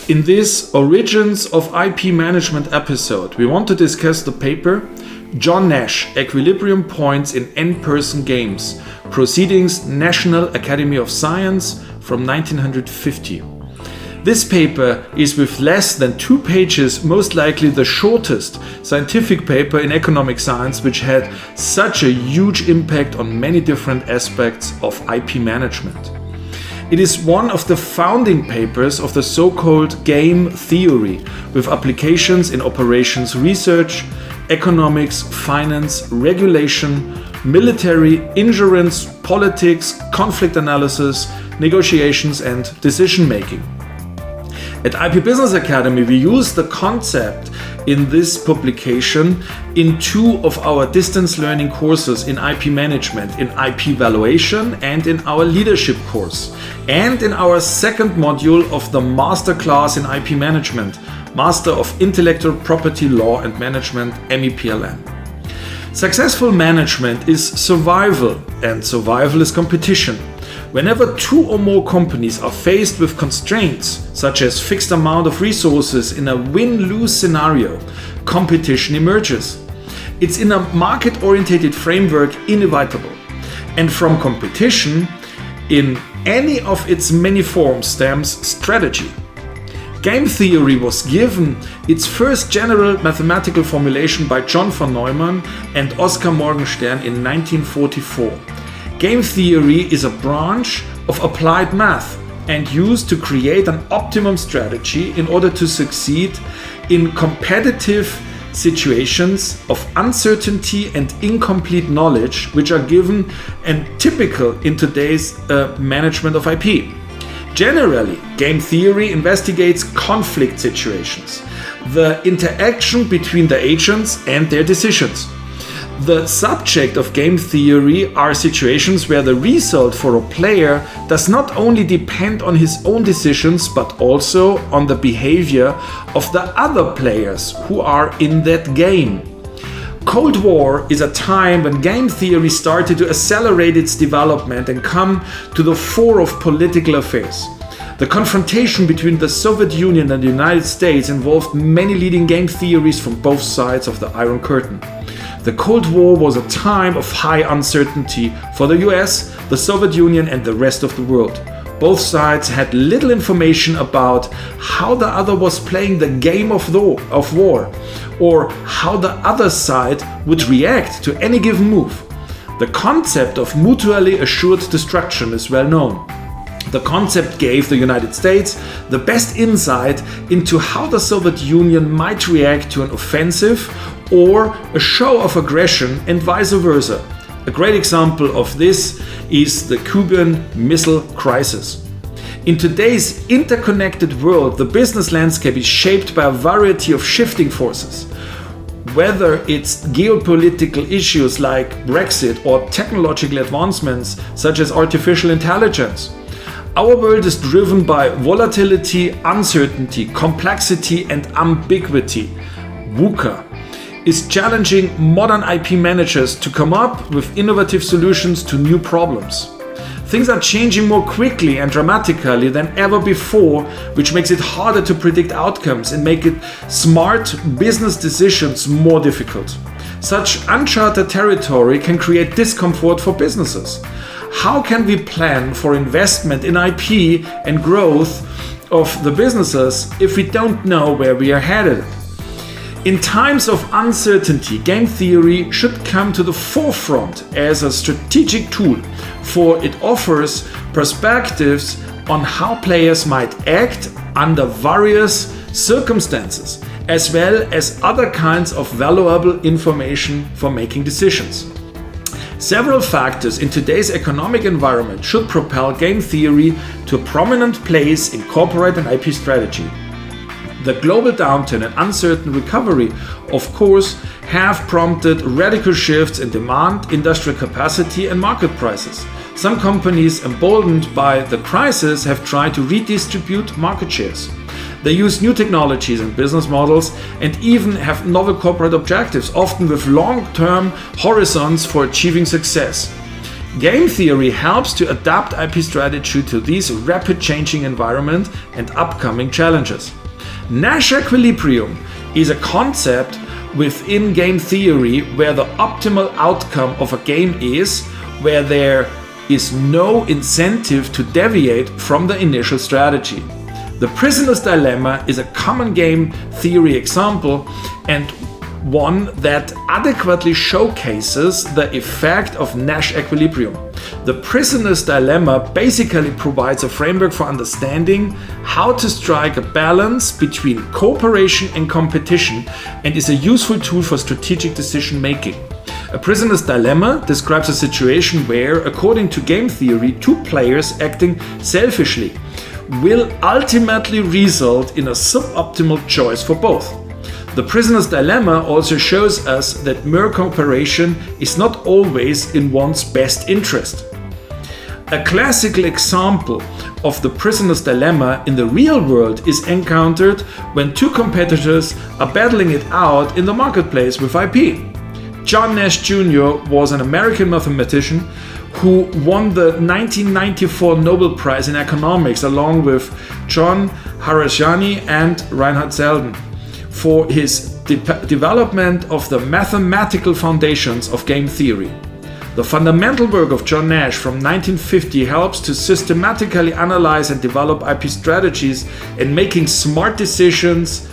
In this Origins of IP Management episode, we want to discuss the paper John Nash Equilibrium Points in N-Person Games, Proceedings National Academy of Science from 1950. This paper is with less than 2 pages most likely the shortest scientific paper in economic science which had such a huge impact on many different aspects of IP management. It is one of the founding papers of the so-called game theory, with applications in operations research, economics, finance, regulation, military, insurance, politics, conflict analysis, negotiations, and decision-making. At IP Business Academy, we use the concept in this publication in 2 of our distance learning courses in IP management, in IP valuation and in our leadership course, and in our second module of the masterclass in IP management, Master of Intellectual Property Law and Management, MEPLM. Successful management is survival, and survival is competition. Whenever 2 or more companies are faced with constraints, such as fixed amount of resources in a win-lose scenario, competition emerges. It's in a market-oriented framework inevitable. And from competition, in any of its many forms, stems strategy. Game theory was given its first general mathematical formulation by John von Neumann and Oskar Morgenstern in 1944. Game theory is a branch of applied math and used to create an optimum strategy in order to succeed in competitive situations of uncertainty and incomplete knowledge, which are given and typical in today's management of IP. Generally, game theory investigates conflict situations, the interaction between the agents and their decisions. The subject of game theory are situations where the result for a player does not only depend on his own decisions but also on the behavior of the other players who are in that game. Cold War is a time when game theory started to accelerate its development and come to the fore of political affairs. The confrontation between the Soviet Union and the United States involved many leading game theories from both sides of the Iron Curtain. The Cold War was a time of high uncertainty for the US, the Soviet Union and the rest of the world. Both sides had little information about how the other was playing the game of war, or how the other side would react to any given move. The concept of mutually assured destruction is well known. The concept gave the United States the best insight into how the Soviet Union might react to an offensive or a show of aggression and vice versa. A great example of this is the Kuben missile crisis. In today's interconnected world, the business landscape is shaped by a variety of shifting forces. Whether it's geopolitical issues like Brexit or technological advancements such as artificial intelligence, our world is driven by volatility, uncertainty, complexity and ambiguity. VUCA is challenging modern IP managers to come up with innovative solutions to new problems. Things are changing more quickly and dramatically than ever before, which makes it harder to predict outcomes and make it smart business decisions more difficult. Such uncharted territory can create discomfort for businesses. How can we plan for investment in IP and growth of the businesses if we don't know where we are headed? In times of uncertainty, game theory should come to the forefront as a strategic tool, for it offers perspectives on how players might act under various circumstances, as well as other kinds of valuable information for making decisions. Several factors in today's economic environment should propel game theory to a prominent place in corporate and IP strategy. The global downturn and uncertain recovery, of course, have prompted radical shifts in demand, industrial capacity and market prices. Some companies, emboldened by the crisis, have tried to redistribute market shares. They use new technologies and business models and even have novel corporate objectives, often with long-term horizons for achieving success. Game theory helps to adapt IP strategy to these rapid changing environment and upcoming challenges. Nash Equilibrium is a concept within game theory where the optimal outcome of a game is where there is no incentive to deviate from the initial strategy. The prisoner's dilemma is a common game theory example and one that adequately showcases the effect of Nash Equilibrium. The prisoner's dilemma basically provides a framework for understanding how to strike a balance between cooperation and competition and is a useful tool for strategic decision making. A prisoner's dilemma describes a situation where, according to game theory, two players acting selfishly will ultimately result in a suboptimal choice for both. The prisoner's dilemma also shows us that mere cooperation is not always in one's best interest. A classical example of the prisoner's dilemma in the real world is encountered when two competitors are battling it out in the marketplace with IP. John Nash Jr. was an American mathematician who won the 1994 Nobel Prize in Economics along with John Harsanyi and Reinhard Selden for his development of the mathematical foundations of game theory. The fundamental work of John Nash from 1950 helps to systematically analyze and develop IP strategies and making smart decisions